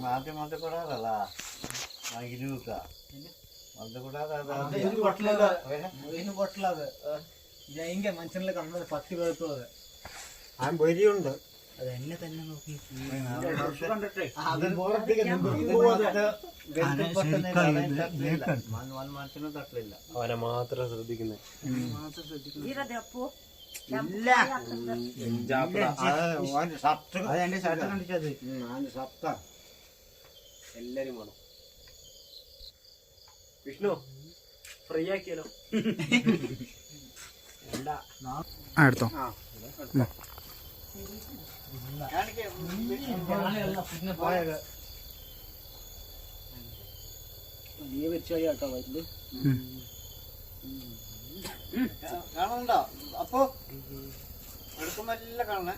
ആദ്യം മന്ത്രിക്കൂടാതല്ല ഇരുക്ക മന്ത്രിക്കൂടാതെ പൊട്ടലത് ಹಿಂಗೆ ಮನುಷ್ಯನಲ್ಲಿ ಕಣ್ಣಲ್ಲಿ ಪತ್ತಿ ಬರುತ್ತದೆ ആ ബരിയുണ്ട് ಅದು ಎಣ್ಣೆ തന്നെ ನೋക്കി മനസ്സിനും തട്ടില്ല അവനെ മാത്രം ശ്രദ്ധിക്കുന്നത് അതെന്റെ ഷർട്ട് കണ്ടിച്ചത് എല്ലാരും വേണം വിഷ്ണു ഫ്രീ ആക്കിയാലോ എടുത്തോ കാണുന്നുണ്ടോ അപ്പൊ എടുക്കുമ്പോ എല്ലാം കാണണേ